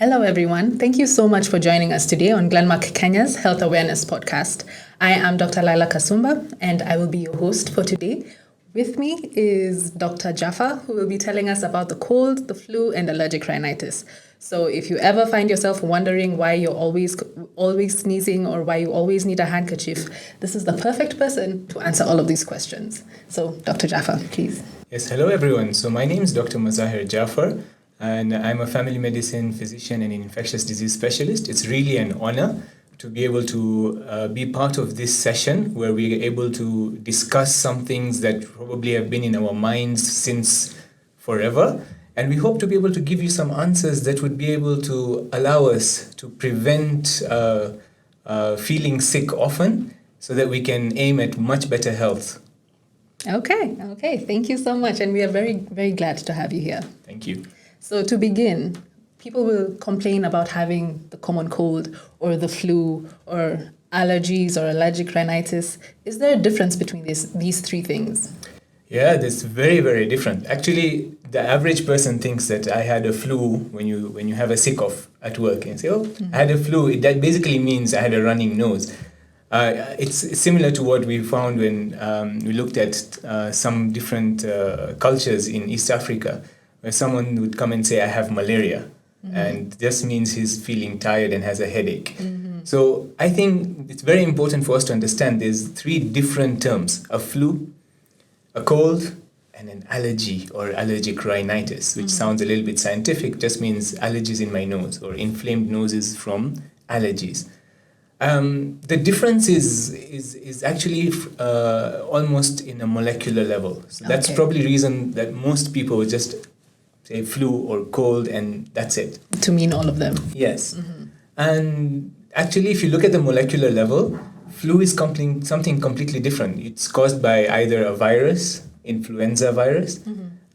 Hello, everyone. Thank you so much for joining us today on Glenmark Kenya's Health Awareness Podcast. I am Dr. Laila Kasumba, and I will be your host for today. With me is Dr. Jaffer, who will be telling us about the cold, the flu, and allergic rhinitis. So if you ever find yourself wondering why you're always sneezing or why you always need a handkerchief, this is the perfect person to answer all of these questions. So, Dr. Jaffer, please. Yes, hello everyone. So my name is Dr. Mazaher Jaffer, and I'm a family medicine physician and an infectious disease specialist. It's really an honor to be able to be part of this session where we're able to discuss some things that probably have been in our minds since forever. And we hope to be able to give you some answers that would be able to allow us to prevent feeling sick often so that we can aim at much better health. Okay. Thank you so much. And we are very, very glad to have you here. Thank you. So to begin, people will complain about having the common cold or the flu or allergies or allergic rhinitis. Is there a difference between these three things? Yeah, that's very, very different. Actually, the average person thinks that I had a flu when you have a sick off at work and say, I had a flu. That basically means I had a running nose. It's similar to what we found when we looked at some different cultures in East Africa, where someone would come and say, I have malaria. And this means he's feeling tired and has a headache. So I think it's very important for us to understand there's three different terms: a flu, a cold, and an allergy or allergic rhinitis, which sounds a little bit scientific, just means allergies in my nose or inflamed noses from allergies. The difference is actually almost in a molecular level. So that's probably the reason that most people would just say flu or cold and that's it. To mean all of them. Yes. And actually, if you look at the molecular level, flu is something completely different. It's caused by either a virus, influenza virus,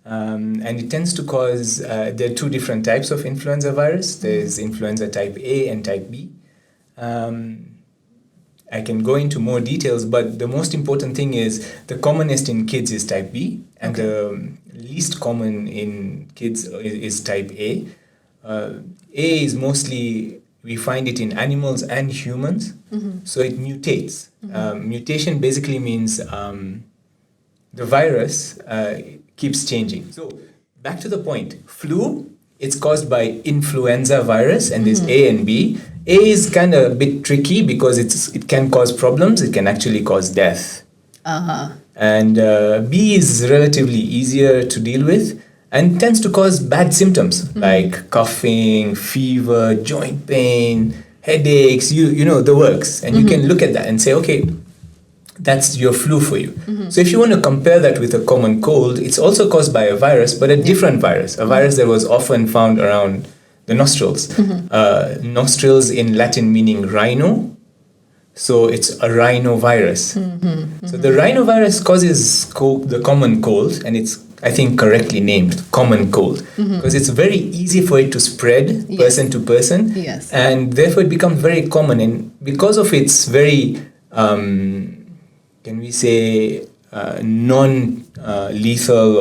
and it tends to cause, there are two different types of influenza virus. There's influenza type A and type B. I can go into more details, but the most important thing is the commonest in kids is type B, and the least common in kids is type A. A is mostly, we find it in animals and humans, so it mutates. Mutation basically means the virus keeps changing. So back to the point, flu, it's caused by influenza virus, and there's A and B. A is kind of a bit tricky because it can cause problems. It can actually cause death. And B is relatively easier to deal with and tends to cause bad symptoms like coughing, fever, joint pain, headaches, you know, the works. And you can look at that and say, okay, that's your flu for you. So if you want to compare that with a common cold, it's also caused by a virus, but a different virus, a virus that was often found around the nostrils. Nostrils in Latin meaning rhino. So it's a rhinovirus. So the rhinovirus causes the common cold, and it's, I think, correctly named common cold because it's very easy for it to spread person to person. Yes. And therefore it becomes very common. And because of its very, can we say, non-lethal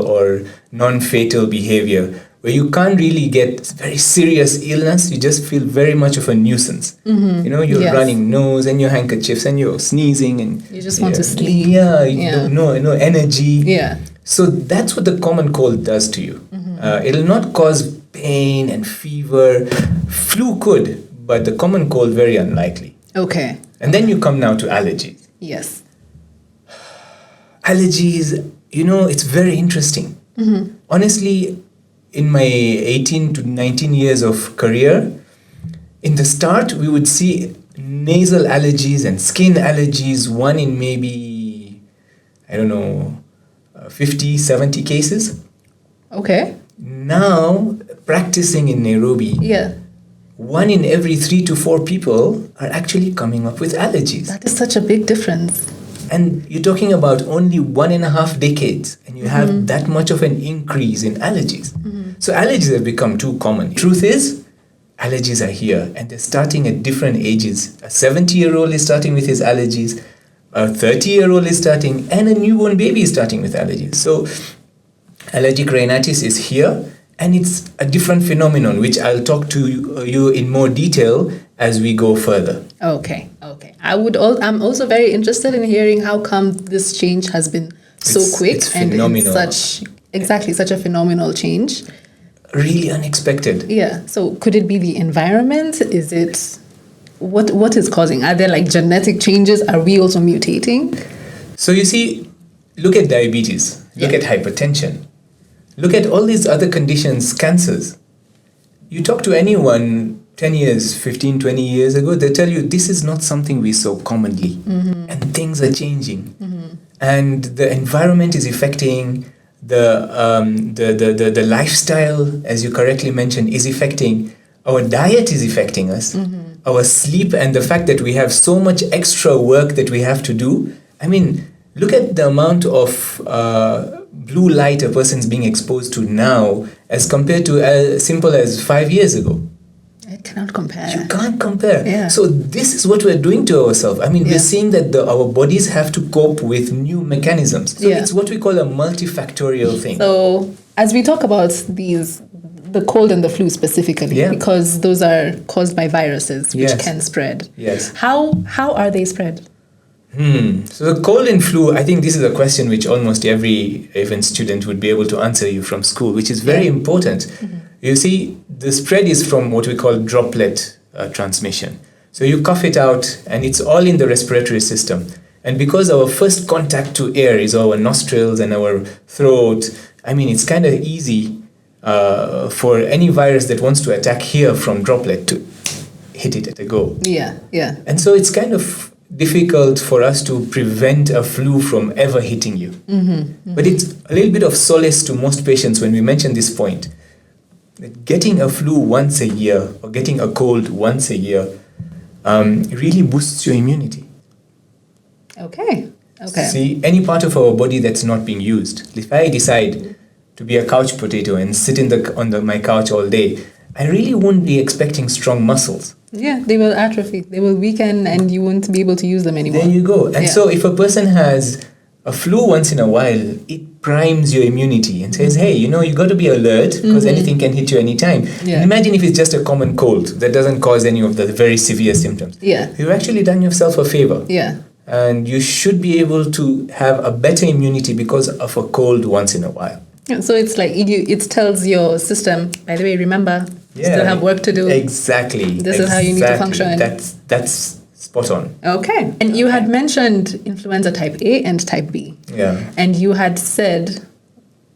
or non-fatal behavior, where you can't really get very serious illness, you just feel very much of a nuisance. You know, you're running nose and your handkerchiefs and you're sneezing and you just want to sleep. No energy. Yeah. So that's what the common cold does to you. It'll not cause pain and fever. Flu could, but the common cold very unlikely. Okay. And then you come now to allergies. Yes. Allergies, you know, it's very interesting. Honestly, in my 18 to 19 years of career, in the start, we would see nasal allergies and skin allergies, one in maybe, 50, 70 cases. Okay. Now, practicing in Nairobi, one in every 3 to 4 people are actually coming up with allergies. That is such a big difference. And you're talking about only 1.5 decades, and you have that much of an increase in allergies. So allergies have become too common. Truth is, allergies are here, and they're starting at different ages. A 70-year-old is starting with his allergies, a 30-year-old is starting, and a newborn baby is starting with allergies. So allergic rhinitis is here, and it's a different phenomenon, which I'll talk to you in more detail as we go further. Okay. I'm also very interested in hearing how come this change has been so quick it's and phenomenal. such a phenomenal change. Really unexpected. Yeah. So could it be the environment? Is it what is causing? Are there like genetic changes? Are we also mutating? So you see, look at diabetes, look at hypertension, look at all these other conditions, cancers. You talk to anyone 10 years, 15, 20 years ago, they tell you this is not something we saw commonly. And things are changing. And the environment is affecting, the lifestyle, as you correctly mentioned, is affecting, our diet is affecting us, our sleep, and the fact that we have so much extra work that we have to do. I mean, look at the amount of blue light a person's being exposed to now as compared to as simple as 5 years ago. It cannot compare. You can't compare. Yeah. So this is what we're doing to ourselves. I mean, we're seeing that our bodies have to cope with new mechanisms. So it's what we call a multifactorial thing. So as we talk about the cold and the flu specifically, because those are caused by viruses which can spread. Yes. How are they spread? So the cold and flu, I think this is a question which almost every even student would be able to answer you from school, which is very important. You see, the spread is from what we call droplet transmission. So you cough it out and it's all in the respiratory system. And because our first contact to air is our nostrils and our throat, I mean, it's kind of easy for any virus that wants to attack here from droplet to hit it at a go. Yeah. And so it's kind of difficult for us to prevent a flu from ever hitting you. But it's a little bit of solace to most patients when we mention this point. That getting a flu once a year or getting a cold once a year really boosts your immunity. Okay. See, any part of our body that's not being used. If I decide to be a couch potato and sit on my couch all day, I really won't be expecting strong muscles. Yeah, they will atrophy. They will weaken and you won't be able to use them anymore. There you go. And so if a person has a flu once in a while, it primes your immunity and says, hey, you got to be alert because anything can hit you anytime. And imagine if it's just a common cold that doesn't cause any of the very severe symptoms. You've actually done yourself a favor. And you should be able to have a better immunity because of a cold once in a while. So it's like it tells your system, by the way, remember, you still have work to do. Exactly. This is how you need to function. That's spot on. Okay. And you had mentioned influenza type A and type B. Yeah. And you had said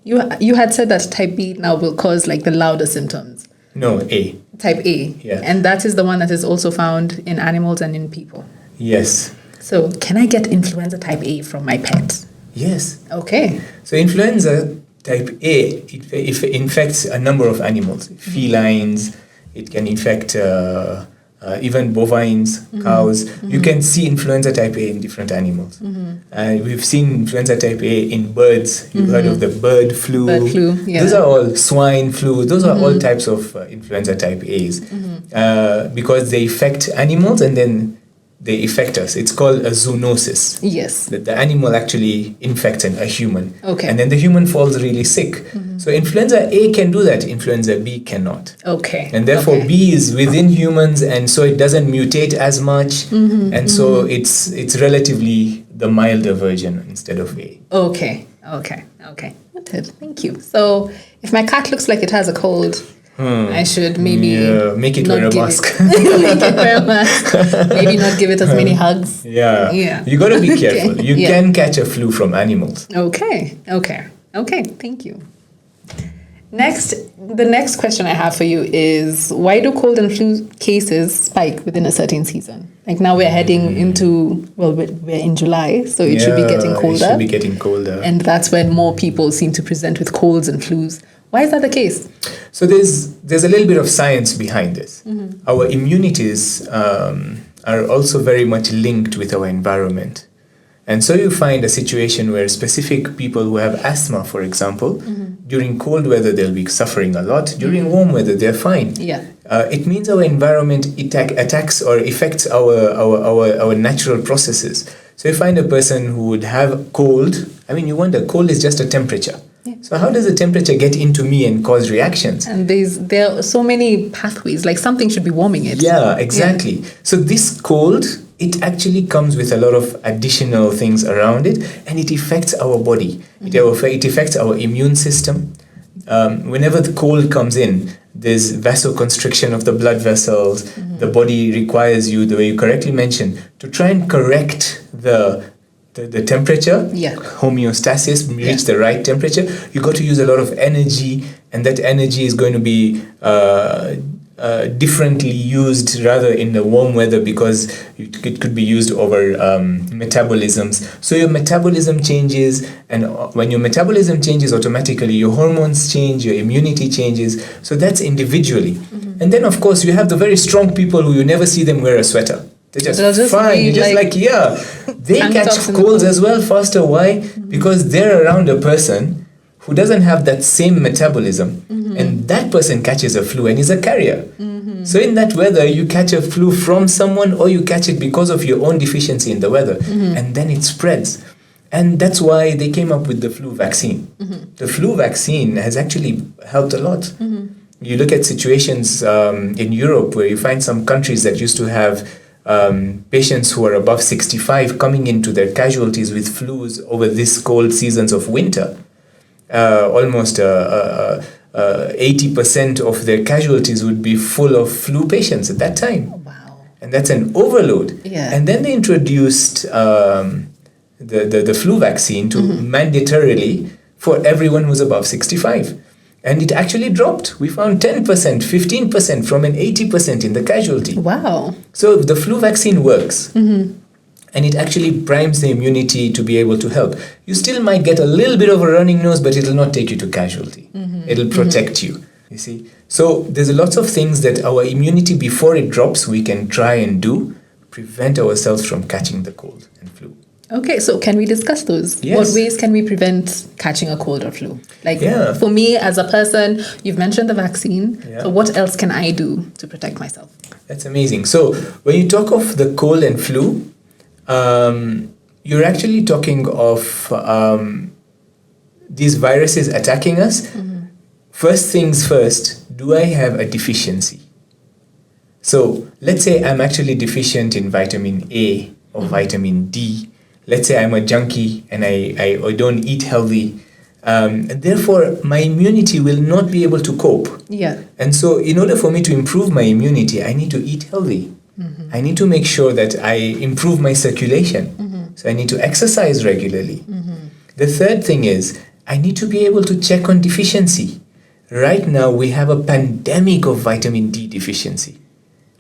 that type B now will cause like the louder symptoms. No, A. Type A. Yeah. And that is the one that is also found in animals and in people. Yes. So can I get influenza type A from my pet? Yes. Okay. So influenza type A, it infects a number of animals. Felines, it can infect even bovines, cows. You can see influenza type A in different animals. We've seen influenza type A in birds. You've heard of the bird flu. Bird flu, yeah. Those are all swine flu. Those are all types of influenza type A's because they affect animals and then they affect us. It's called a zoonosis. Yes. That the animal actually infects a human. Okay. And then the human falls really sick. So influenza A can do that. Influenza B cannot. Okay. And therefore B is within humans, and so it doesn't mutate as much. And so it's relatively the milder version instead of A. Okay. Noted. Thank you. So if my cat looks like it has a cold, I should maybe make it wear a mask. Make it wear a mask. Maybe not give it as many hugs. Yeah. You got to be careful. You can catch a flu from animals. Okay. Thank you. The next question I have for you is, why do cold and flu cases spike within a certain season? Like now we're heading into, we're in July, so it should be getting colder. It should be getting colder. And that's when more people seem to present with colds and flus. Why is that the case? So there's a little bit of science behind this. Our immunities are also very much linked with our environment. And so you find a situation where specific people who have asthma, for example, during cold weather, they'll be suffering a lot. During warm weather, they're fine. Yeah. It means our environment attacks or affects our natural processes. So you find a person who would have cold. I mean, you wonder, cold is just a temperature. Yeah. So how does the temperature get into me and cause reactions? And there are so many pathways, like something should be warming it. Yeah, exactly. Yeah. So this cold, it actually comes with a lot of additional things around it, and it affects our body. It affects our immune system. Whenever the cold comes in, there's vasoconstriction of the blood vessels. The body requires you, the way you correctly mentioned, to try and correct the temperature, homeostasis, reach the right temperature. You got to use a lot of energy, and that energy is going to be differently used rather in the warm weather, because it could be used over metabolisms. So your metabolism changes, and when your metabolism changes, automatically your hormones change, your immunity changes. So that's individually. And then, of course, you have the very strong people who you never see them wear a sweater. They're just fine. They catch colds as well faster. Why? Because they're around a person who doesn't have that same metabolism, and that person catches a flu and is a carrier. So in that weather, you catch a flu from someone, or you catch it because of your own deficiency in the weather, and then it spreads. And that's why they came up with the flu vaccine. The flu vaccine has actually helped a lot. You look at situations in Europe where you find some countries that used to have patients who are above 65 coming into their casualties with flus over this cold seasons of winter. Almost 80% of their casualties would be full of flu patients at that time. Oh, wow. And that's an overload. Yeah. And then they introduced the flu vaccine to mandatorily for everyone who's above 65. And it actually dropped. We found 10%, 15% from an 80% in the casualty. Wow. So the flu vaccine works. And it actually primes the immunity to be able to help. You still might get a little bit of a running nose, but it'll not take you to casualty. It'll protect you, you see. So there's lots of things that our immunity, before it drops, we can try and do, prevent ourselves from catching the cold and flu. Okay, so can we discuss those? Yes. What ways can we prevent catching a cold or flu? Yeah. For me as a person, you've mentioned the vaccine. Yeah. So what else can I do to protect myself? That's amazing. So when you talk of the cold and flu, you're actually talking of these viruses attacking us. First things first, do I have a deficiency? So let's say I'm actually deficient in vitamin A or vitamin D. Let's say I'm a junkie and I don't eat healthy. And therefore, my immunity will not be able to cope. Yeah. And so in order for me to improve my immunity, I need to eat healthy. I need to make sure that I improve my circulation. So I need to exercise regularly. The third thing is, I need to be able to check on deficiency. Right now, we have a pandemic of vitamin D deficiency.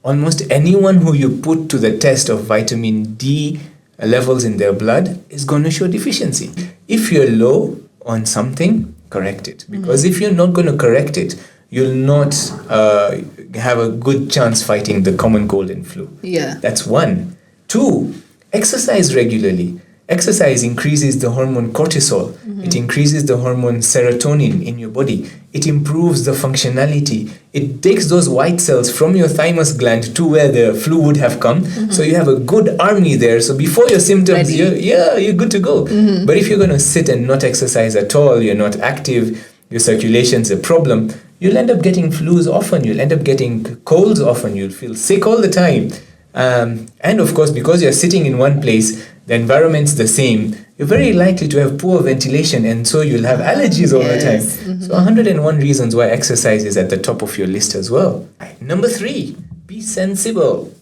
Almost anyone who you put to the test of vitamin D levels in their blood is going to show deficiency. If you're low on something, correct it. Because if you're not going to correct it, you'll not have a good chance fighting the common cold and flu. Yeah. That's one. Two, exercise regularly. Exercise increases the hormone cortisol. It increases the hormone serotonin in your body. It improves the functionality. It takes those white cells from your thymus gland to where the flu would have come. So you have a good army there. So before your symptoms, you're good to go. But if you're going to sit and not exercise at all, you're not active, your circulation's a problem, you'll end up getting flus often. You'll end up getting colds often. You'll feel sick all the time. And of course, because you're sitting in one place, the environment's the same, you're very likely to have poor ventilation, and so you'll have allergies all the time. So 101 reasons why exercise is at the top of your list as well. Number 3, be sensible.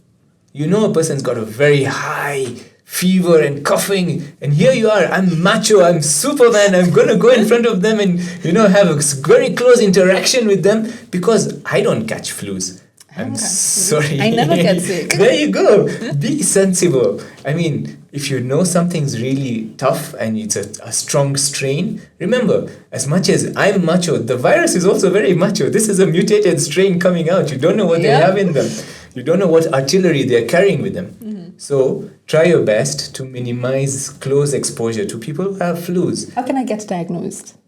You know a person's got a very high fever and coughing, and here you are, I'm macho, I'm Superman, I'm going to go in front of them and, have a very close interaction with them, because I don't catch flus. I'm sorry. I never get sick. There you go. Be sensible. I mean, if you know something's really tough and it's a strong strain, remember, as much as I'm macho, the virus is also very macho. This is a mutated strain coming out. You don't know what they have in them. You don't know what artillery they're carrying with them. So try your best to minimize close exposure to people who have flus. How can I get diagnosed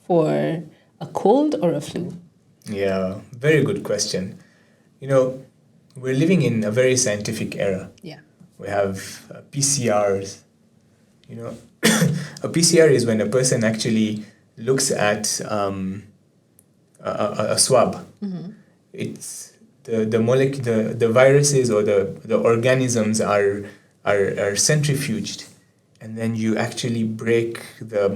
for a cold or a flu? Yeah, very good question. We're living in a very scientific era. Yeah. We have PCRs. A PCR is when a person actually looks at a swab. It's the viruses or the organisms are centrifuged, and then you actually break the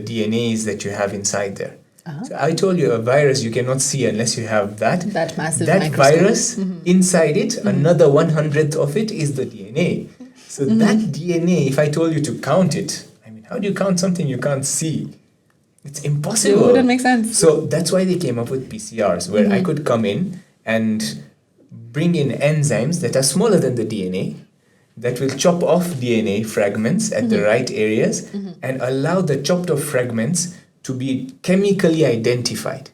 DNAs that you have inside there. So I told you a virus you cannot see unless you have that massive that microscope. virus inside it. Another 1/100th of it is the DNA. So that DNA, if I told you to count it, I mean, how do you count something you can't see? It's impossible. It wouldn't make sense. So that's why they came up with PCRs, where I could come in and bring in enzymes that are smaller than the DNA, that will chop off DNA fragments at the right areas and allow the chopped off fragments to be chemically identified.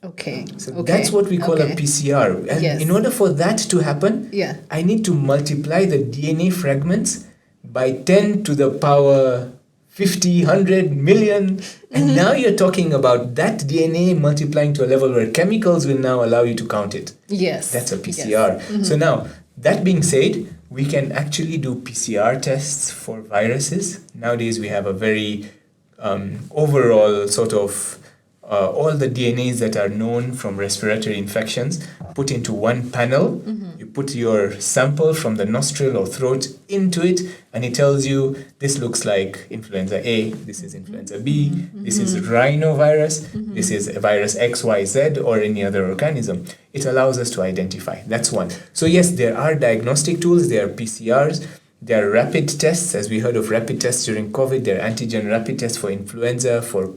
Okay. So that's what we call a PCR. And in order for that to happen, I need to multiply the DNA fragments by 10 to the power 50, 100, million. And now you're talking about that DNA multiplying to a level where chemicals will now allow you to count it. Yes. That's a PCR. So now, that being said, we can actually do PCR tests for viruses. Nowadays, we have a very overall sort of all the DNAs that are known from respiratory infections put into one panel. You put your sample from the nostril or throat into it, and it tells you this looks like influenza A, this is influenza B, this is rhinovirus, this is virus XYZ, or any other organism. It allows us to identify. That's one. So yes, there are diagnostic tools, there are PCRs, there are rapid tests, as we heard of rapid tests during COVID, there are antigen rapid tests for influenza, for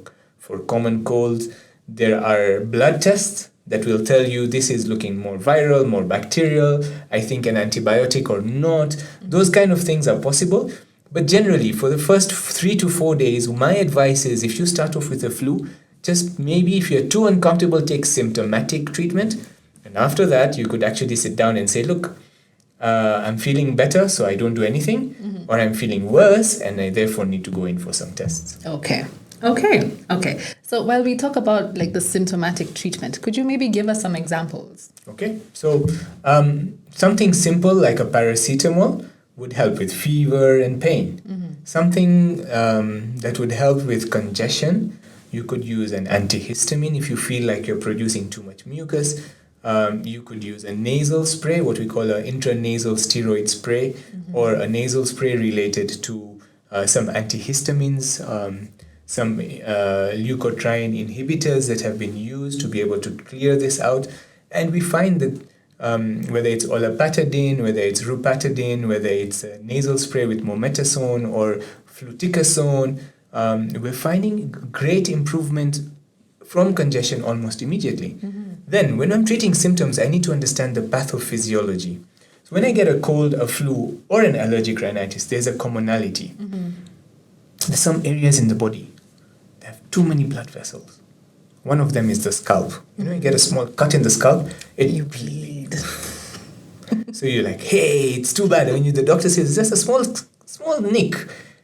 common colds. There are blood tests that will tell you this is looking more viral, more bacterial, I think an antibiotic or not. Those kind of things are possible. But generally, for the first 3 to 4 days, my advice is if you start off with the flu, just maybe if you're too uncomfortable, take symptomatic treatment. And after that, you could actually sit down and say, look, I'm feeling better, so I don't do anything. Or I'm feeling worse, and I therefore need to go in for some tests. Okay. So while we talk about like the symptomatic treatment, could you maybe give us some examples? Okay. So something simple like a paracetamol would help with fever and pain. Something that would help with congestion, you could use an antihistamine if you feel like you're producing too much mucus. You could use a nasal spray, what we call an intranasal steroid spray, or a nasal spray related to some antihistamines, some leukotriene inhibitors that have been used to be able to clear this out. And we find that whether it's olapatadine, whether it's rupatadine, whether it's a nasal spray with mometasone or fluticasone, we're finding great improvement from congestion almost immediately. Then, when I'm treating symptoms, I need to understand the pathophysiology. So when I get a cold, a flu, or an allergic rhinitis, there's a commonality. There's some areas in the body that have too many blood vessels. One of them is the scalp. You get a small cut in the scalp, you bleed. So you're like, hey, it's too bad. When the doctor says, it's just a small nick,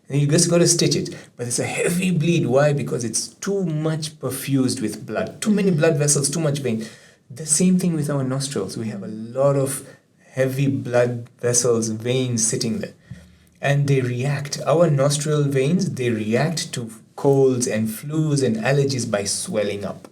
and you just got to stitch it. But it's a heavy bleed. Why? Because it's too much perfused with blood. Too many blood vessels, too much vein. The same thing with our nostrils. We have a lot of heavy blood vessels, veins sitting there. And they react. Our nostril veins, they react to colds and flus and allergies by swelling up.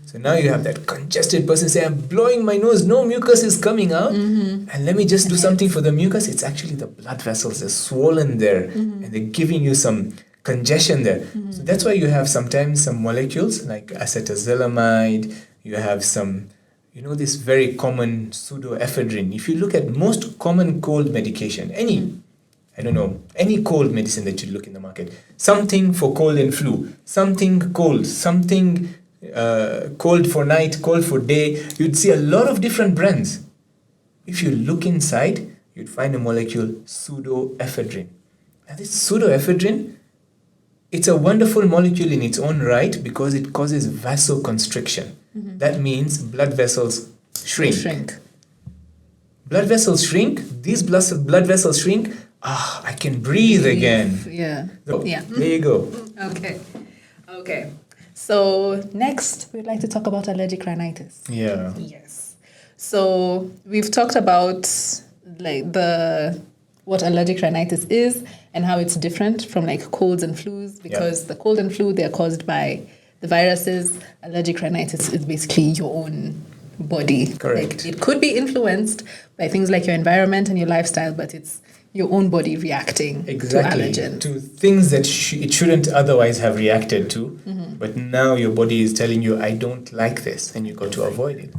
So now you have that congested person say, I'm blowing my nose, no mucus is coming out. And let me just do something for the mucus. It's actually the blood vessels, they're swollen there. And they're giving you some congestion there. So that's why you have sometimes some molecules like acetazolamide. You have some, this very common pseudoephedrine. If you look at most common cold medication, any cold medicine that you look in the market, something for cold and flu, something cold, something cold for night, cold for day, you'd see a lot of different brands. If you look inside, you'd find a molecule pseudoephedrine. Now this pseudoephedrine, it's a wonderful molecule in its own right because it causes vasoconstriction. That means blood vessels shrink. Blood vessels shrink. These blood vessels shrink. I can breathe again. So, there you go. Okay. So next, we'd like to talk about allergic rhinitis. Yes. So we've talked about like what allergic rhinitis is and how it's different from like colds and flus, because the cold and flu, they're caused by the viruses. Allergic rhinitis is basically your own body. Correct. Like, it could be influenced by things like your environment and your lifestyle, but it's your own body reacting to allergens. To things that it shouldn't otherwise have reacted to, but now your body is telling you, I don't like this, and you got to avoid it.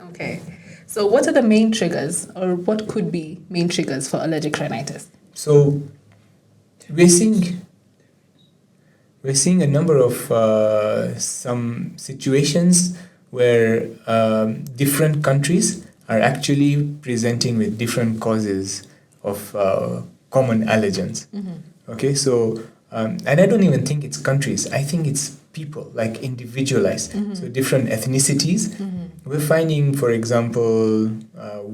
Okay. So what are the main triggers, or what could be main triggers for allergic rhinitis? So we're seeing a number of some situations where different countries are actually presenting with different causes of common allergens. Okay, so and I don't even think it's countries. I think it's people, like individualized. So different ethnicities. We're finding, for example,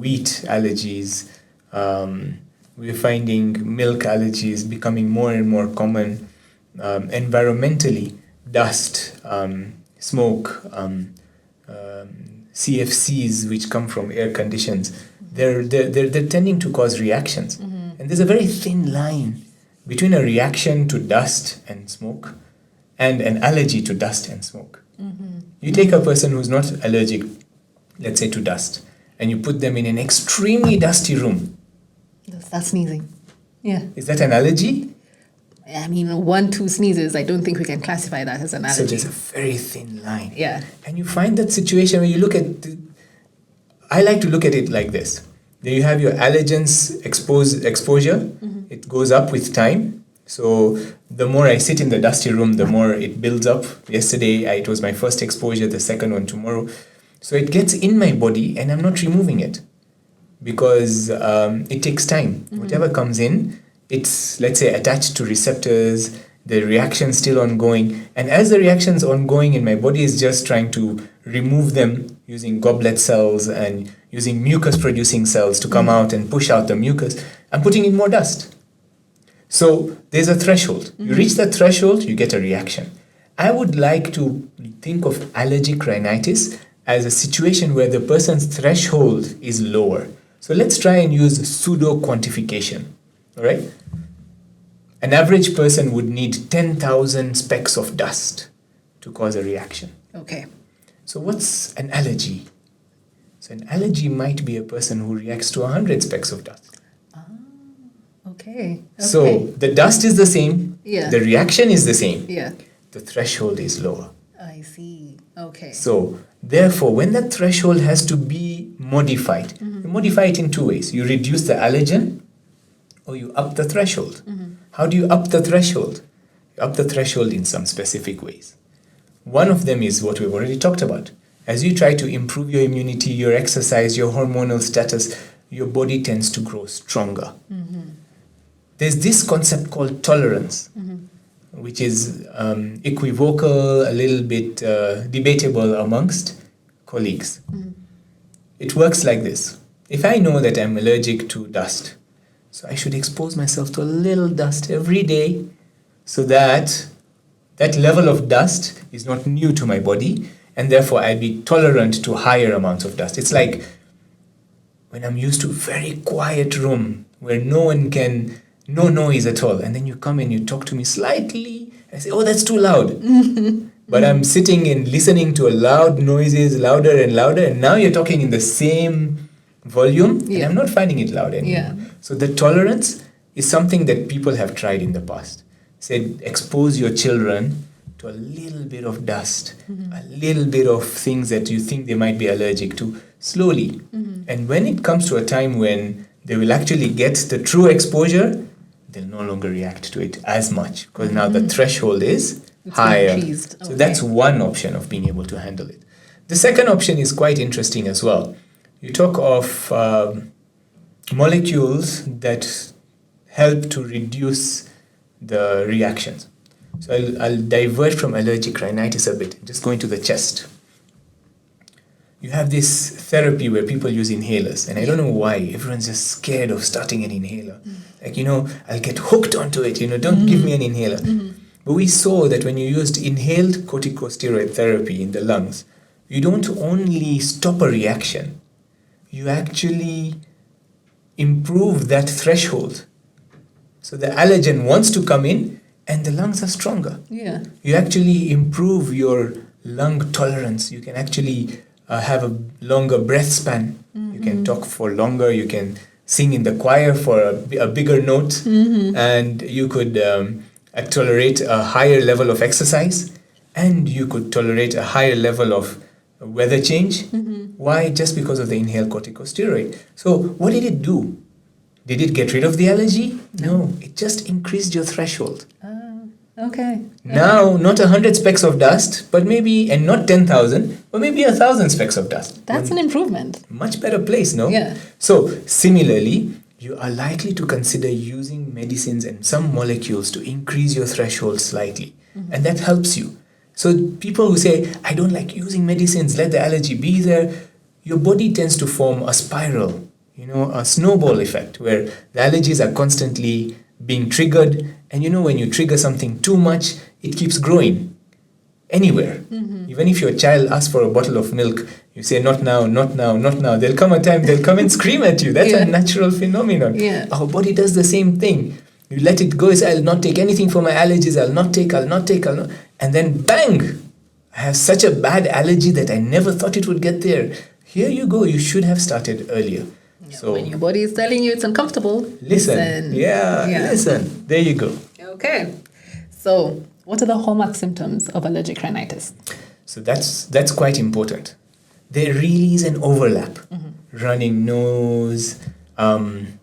wheat allergies. We're finding milk allergies becoming more and more common. Environmentally, dust, smoke, CFCs, which come from air conditions, they're tending to cause reactions. And there's a very thin line between a reaction to dust and smoke and an allergy to dust and smoke. You take a person who's not allergic, let's say, to dust, and you put them in an extremely dusty room. They'll start sneezing. Yeah. Is that an allergy? I mean, 1-2 sneezes, I don't think we can classify that as an allergy. So there's a very thin line. Yeah. And you find that situation where you look at I like to look at it like this. Then you have your allergens exposure. It goes up with time. So the more I sit in the dusty room, the more it builds up. Yesterday, it was my first exposure, the second one tomorrow. So it gets in my body and I'm not removing it because it takes time. Whatever comes in, it's, let's say, attached to receptors, the reaction's still ongoing. And as the reaction's ongoing and my body is just trying to remove them using goblet cells and using mucus-producing cells to come out and push out the mucus, I'm putting in more dust. So there's a threshold. You reach that threshold, you get a reaction. I would like to think of allergic rhinitis as a situation where the person's threshold is lower. So let's try and use pseudo-quantification. All right? An average person would need 10,000 specks of dust to cause a reaction. Okay. So what's an allergy? So an allergy might be a person who reacts to 100 specks of dust. Okay. So the dust is the same. Yeah. The reaction is the same. Yeah. The threshold is lower. I see. Okay. So therefore, when that threshold has to be modified, you modify it in two ways. You reduce the allergen or you up the threshold. How do you up the threshold? You up the threshold in some specific ways. One of them is what we've already talked about. As you try to improve your immunity, your exercise, your hormonal status, your body tends to grow stronger. There's this concept called tolerance, which is equivocal, a little bit debatable amongst colleagues. It works like this. If I know that I'm allergic to dust, so I should expose myself to a little dust every day so that that level of dust is not new to my body, and therefore I'd be tolerant to higher amounts of dust. It's like when I'm used to a very quiet room where no noise at all, and then you come and you talk to me slightly, I say, oh, that's too loud. But I'm sitting and listening to loud noises, louder and louder, and now you're talking in the same volume, and I'm not finding it loud anymore. Yeah. So the tolerance is something that people have tried in the past. Said, expose your children to a little bit of dust, a little bit of things that you think they might be allergic to, slowly. And when it comes to a time when they will actually get the true exposure, they'll no longer react to it as much because now the threshold is higher. Increased. So that's one option of being able to handle it. The second option is quite interesting as well. You talk of molecules that help to reduce the reactions. So I'll divert from allergic rhinitis a bit, just going to the chest. You have this therapy where people use inhalers, and I don't know why. Everyone's just scared of starting an inhaler. Like, I'll get hooked onto it, don't give me an inhaler. But we saw that when you used inhaled corticosteroid therapy in the lungs, you don't only stop a reaction, you actually improve that threshold. So the allergen wants to come in and the lungs are stronger. Yeah. You actually improve your lung tolerance. You can actually have a longer breath span. You can talk for longer. You can sing in the choir for a bigger note. And you could tolerate a higher level of exercise. And you could tolerate a higher level of weather change. Why? Just because of the inhaled corticosteroid. So what did it do? Did it get rid of the allergy? No. It just increased your threshold. Okay. Now, not 100 specks of dust, but maybe, and not 10,000, but maybe 1,000 specks of dust. That's an improvement. Much better place, no? Yeah. So, similarly, you are likely to consider using medicines and some molecules to increase your threshold slightly. And that helps you. So, people who say, I don't like using medicines, let the allergy be there, your body tends to form a spiral, a snowball effect, where the allergies are constantly being triggered. And when you trigger something too much, it keeps growing anywhere. Even if your child asks for a bottle of milk, you say, not now, not now, not now. There'll come a time they'll come and scream at you. That's a natural phenomenon. Yeah. Our body does the same thing. You let it go, you say, I'll not take anything for my allergies, I'll not take. And then bang, I have such a bad allergy that I never thought it would get there. Here you go, you should have started earlier. So when your body is telling you it's uncomfortable, listen. Yeah, listen. There you go. Okay. So what are the hallmark symptoms of allergic rhinitis? So that's quite important. There really is an overlap. Running nose, often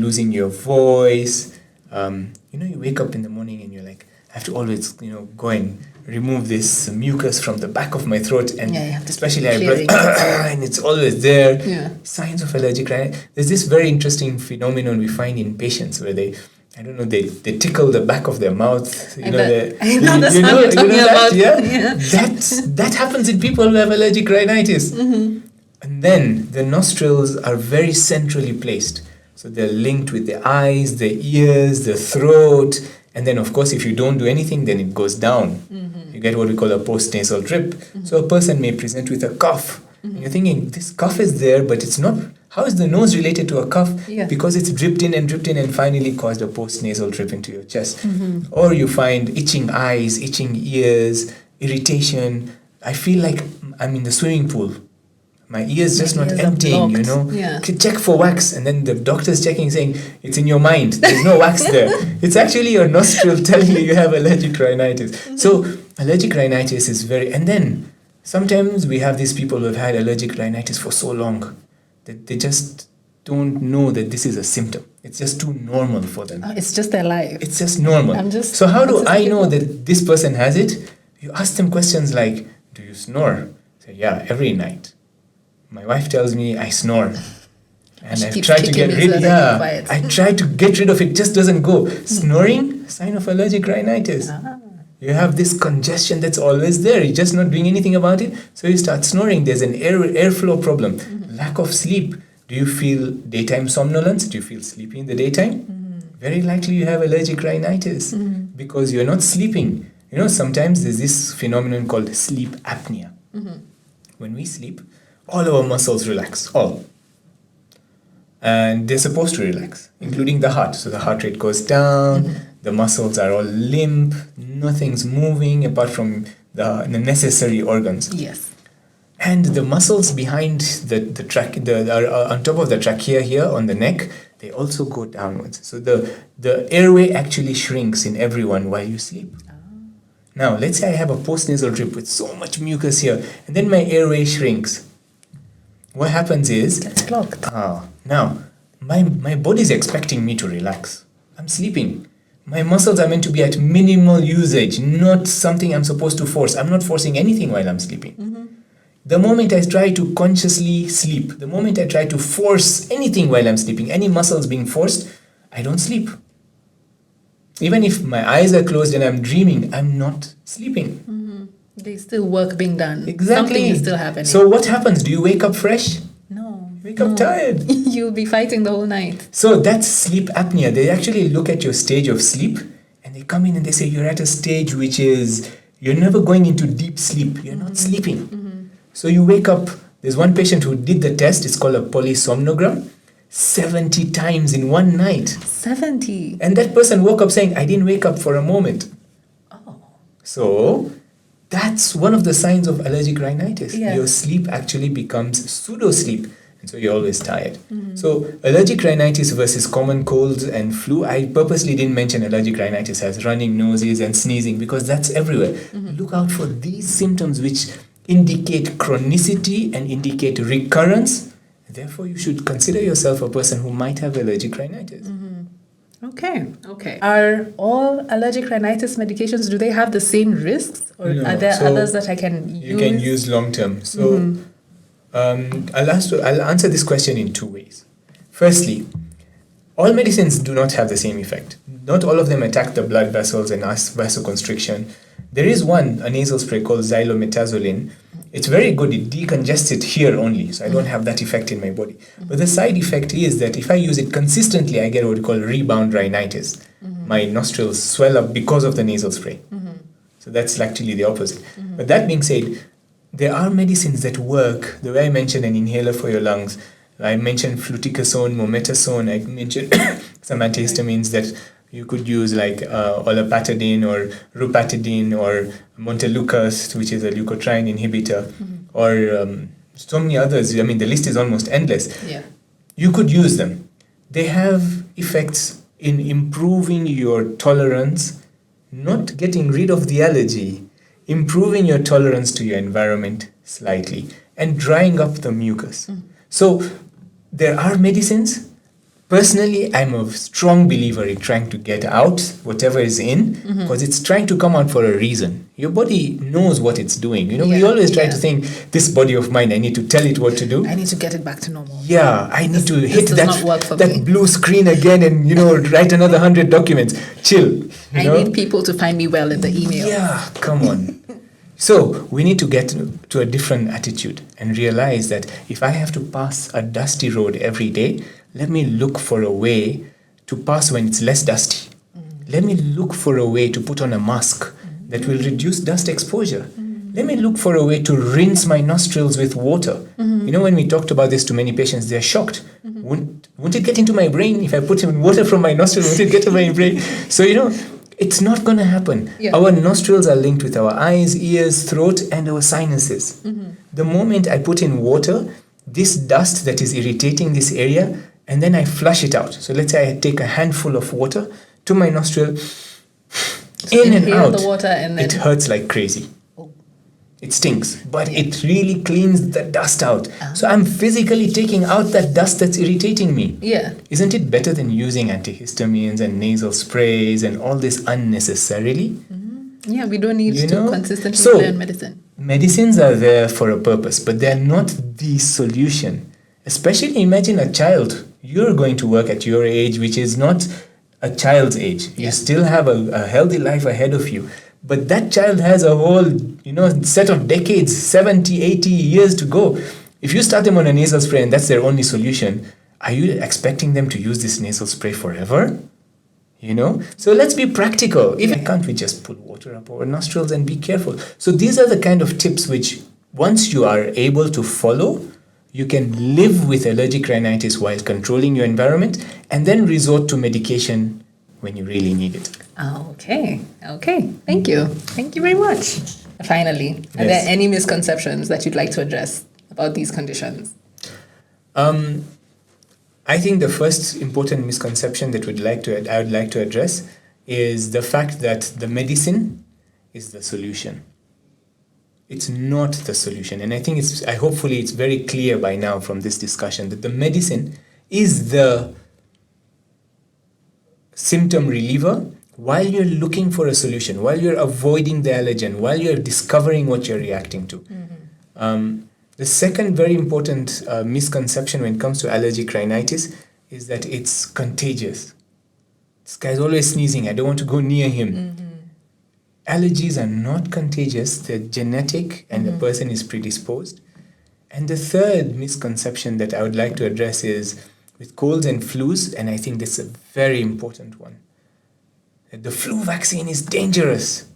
losing your voice. You wake up in the morning and you're like, I have to always, go and remove this mucus from the back of my throat, and especially I breathe, and it's always there. Yeah. Signs of allergic rhinitis. There's this very interesting phenomenon we find in patients where they tickle the back of their mouth. I know that's what you're talking about. Yeah? That happens in people who have allergic rhinitis. And then the nostrils are very centrally placed. So they're linked with the eyes, the ears, the throat. And then, of course, if you don't do anything, then it goes down. You get what we call a postnasal drip. So a person may present with a cough. And you're thinking, this cough is there, but it's not. How is the nose related to a cough? Yeah. Because it's dripped in and finally caused a postnasal drip into your chest. Or you find itching eyes, itching ears, irritation. I feel like I'm in the swimming pool. My ears just not emptying, Yeah. Check for wax, and then the doctor's checking, saying, it's in your mind. There's no wax there. It's actually your nostril telling you have allergic rhinitis. So allergic rhinitis is and then sometimes we have these people who have had allergic rhinitis for so long that they just don't know that this is a symptom. It's just too normal for them. It's just their life. It's just normal. So how do I know that this person has it? You ask them questions like, do you snore? Say, yeah, every night. My wife tells me I snore. And I've tried to get rid of it. I try to get rid of it, just doesn't go. Snoring, sign of allergic rhinitis. You have this congestion that's always there. You're just not doing anything about it. So you start snoring. There's an airflow problem. Lack of sleep. Do you feel daytime somnolence? Do you feel sleepy in the daytime? Very likely you have allergic rhinitis because you're not sleeping. Sometimes there's this phenomenon called sleep apnea. When we sleep, all our muscles relax, all. And they're supposed to relax, including the heart. So the heart rate goes down, the muscles are all limp, nothing's moving apart from the necessary organs. Yes. And the muscles behind the on top of the trachea here on the neck, they also go downwards. So the airway actually shrinks in everyone while you sleep. Now, let's say I have a postnasal drip with so much mucus here, and then my airway shrinks. What happens is... It's blocked. Now, my body's expecting me to relax. I'm sleeping. My muscles are meant to be at minimal usage, not something I'm supposed to force. I'm not forcing anything while I'm sleeping. The moment I try to consciously sleep, the moment I try to force anything while I'm sleeping, any muscles being forced, I don't sleep. Even if my eyes are closed and I'm dreaming, I'm not sleeping. There's still work being done. Exactly. Something is still happening. So what happens? Do you wake up fresh? No. You wake up tired. You'll be fighting the whole night. So that's sleep apnea. They actually look at your stage of sleep and they come in and they say you're at a stage which is, you're never going into deep sleep. You're not sleeping. So you wake up. There's one patient who did the test. It's called a polysomnogram. 70 times in one night. 70. And that person woke up saying, I didn't wake up for a moment. Oh. So that's one of the signs of allergic rhinitis. Yeah. Your sleep actually becomes pseudo-sleep. And so you're always tired. So allergic rhinitis versus common colds and flu, I purposely didn't mention allergic rhinitis as running noses and sneezing because that's everywhere. Look out for these symptoms which indicate chronicity and indicate recurrence. Therefore, you should consider yourself a person who might have allergic rhinitis. Okay. Are all allergic rhinitis medications, do they have the same risks? Or No. are there So others that I can use? You can use long term. So I'll answer this question in two ways. Firstly, all medicines do not have the same effect. Not all of them attack the blood vessels and vasoconstriction. There is one, a nasal spray called xylometazoline. It's very good. It decongest it here only, so I don't have that effect in my body. But the side effect is that if I use it consistently, I get what we call rebound rhinitis. My nostrils swell up because of the nasal spray. So that's actually the opposite. But that being said, there are medicines that work. The way I mentioned an inhaler for your lungs, I mentioned fluticasone, mometasone, I mentioned some antihistamines that you could use like olopatadine or rupatadine or montelukast, which is a leukotriene inhibitor, or so many others. I mean, the list is almost endless. Yeah. You could use them. They have effects in improving your tolerance, not getting rid of the allergy, improving your tolerance to your environment slightly, and drying up the mucus. So there are medicines. Personally, I'm a strong believer in trying to get out whatever is in, because it's trying to come out for a reason. Your body knows what it's doing. You know, we always try to think, this body of mine, I need to tell it what to do. I need to get it back to normal. Yeah, I need to hit that that blue screen again and, write another 100 documents. Chill. I need people to find me well in the email. Yeah, come on. So we need to get to a different attitude and realize that if I have to pass a dusty road every day, let me look for a way to pass when it's less dusty. Let me look for a way to put on a mask that will reduce dust exposure. Let me look for a way to rinse my nostrils with water. You know, when we talked about this to many patients, they're shocked. Won't it get into my brain? If I put in water from my nostril, won't it get to my brain? So, it's not going to happen. Yeah. Our nostrils are linked with our eyes, ears, throat, and our sinuses. The moment I put in water, this dust that is irritating this area, and then I flush it out. So let's say I take a handful of water to my nostril, in and out. The water and then it hurts like crazy. It stinks, but it really cleans the dust out. So I'm physically taking out that dust that's irritating me. Yeah. Isn't it better than using antihistamines and nasal sprays and all this unnecessarily? Yeah, we don't need to consistently play on medicine. Medicines are there for a purpose, but they're not the solution. Especially imagine a child. You're going to work at your age, which is not a child's age. You still have a healthy life ahead of you. But that child has a whole, set of decades, 70, 80 years to go. If you start them on a nasal spray and that's their only solution, are you expecting them to use this nasal spray forever? So let's be practical. Can't we just put water up our nostrils and be careful? So these are the kind of tips which, once you are able to follow, you can live with allergic rhinitis while controlling your environment and then resort to medication when you really need it. Okay. Thank you. Thank you very much. Finally, are there any misconceptions that you'd like to address about these conditions? I think the first important misconception that I would like to address is the fact that the medicine is the solution. It's not the solution. And I think hopefully it's very clear by now from this discussion that the medicine is the symptom reliever while you're looking for a solution, while you're avoiding the allergen, while you're discovering what you're reacting to. The second very important misconception when it comes to allergic rhinitis is that it's contagious. This guy's always sneezing. I don't want to go near him. Allergies are not contagious. They're genetic and the person is predisposed. And the third misconception that I would like to address is with colds and flus, and I think this is a very important one, that the flu vaccine is dangerous.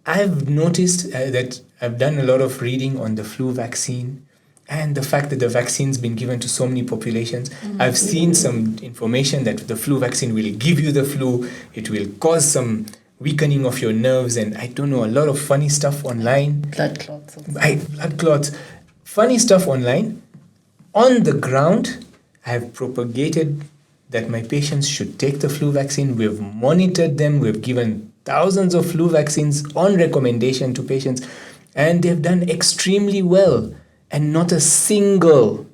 I've noticed that I've done a lot of reading on the flu vaccine, and the fact that the vaccine's been given to so many populations. I've seen some information that the flu vaccine will give you the flu, it will cause some weakening of your nerves, and I don't know, a lot of funny stuff online. Blood clots. Blood clots. Funny stuff online. On the ground, I have propagated that my patients should take the flu vaccine. We've monitored them. We've given thousands of flu vaccines on recommendation to patients, and they've done extremely well. And not a single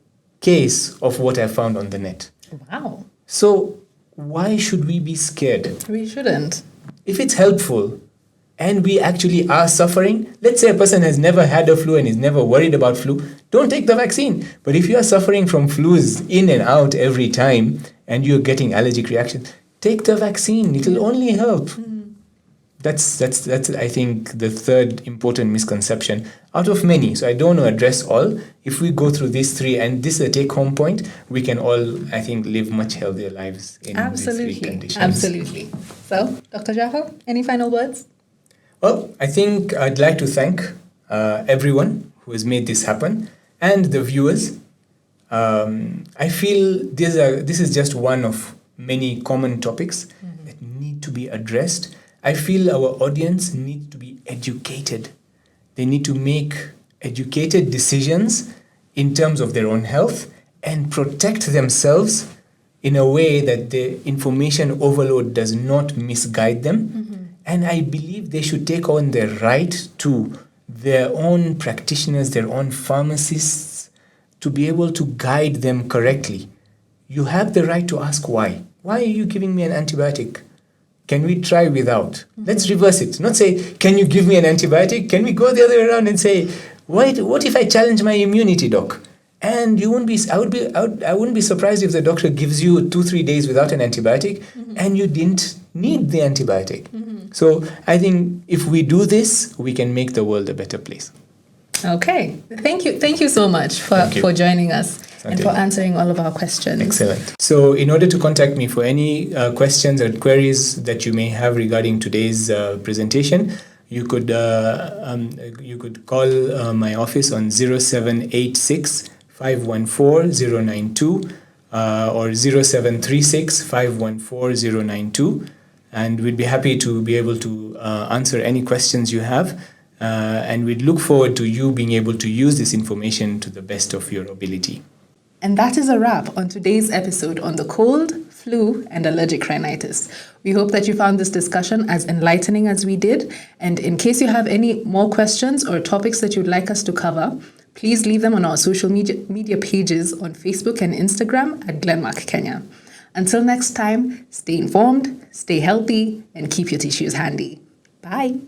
case of what I found on the net. Wow. So why should we be scared? We shouldn't. If it's helpful and we actually are suffering, let's say a person has never had a flu and is never worried about flu, don't take the vaccine. But if you are suffering from flus in and out every time and you're getting allergic reactions, take the vaccine. It'll only help. That's I think the third important misconception out of many. So I don't want to address all. If we go through these three, and this is a take-home point, we can all, I think, live much healthier lives in these three conditions. Absolutely. So, Dr. Jaffer, any final words? Well, I think I'd like to thank everyone who has made this happen and the viewers. I feel this is just one of many common topics that need to be addressed. I feel our audience needs to be educated. They need to make educated decisions in terms of their own health and protect themselves in a way that the information overload does not misguide them. And I believe they should take on their right to their own practitioners, their own pharmacists, to be able to guide them correctly. You have the right to ask why. Why are you giving me an antibiotic? Can we try without? Let's reverse it. Not say, can you give me an antibiotic? Can we go the other way around and say, what if I challenge my immunity, doc? And you won't be. I wouldn't be surprised if the doctor gives you 2-3 days without an antibiotic, and you didn't need the antibiotic. So I think if we do this, we can make the world a better place. Okay. Thank you so much for joining us and for answering all of our questions. Excellent. So in order to contact me for any questions or queries that you may have regarding today's presentation, you could call my office on 0786 514 092 or 0736 514 092, and we'd be happy to be able to answer any questions you have. And we'd look forward to you being able to use this information to the best of your ability. And that is a wrap on today's episode on the cold, flu, and allergic rhinitis. We hope that you found this discussion as enlightening as we did. And in case you have any more questions or topics that you'd like us to cover, please leave them on our social media pages on Facebook and Instagram at Glenmark Kenya. Until next time, stay informed, stay healthy, and keep your tissues handy. Bye.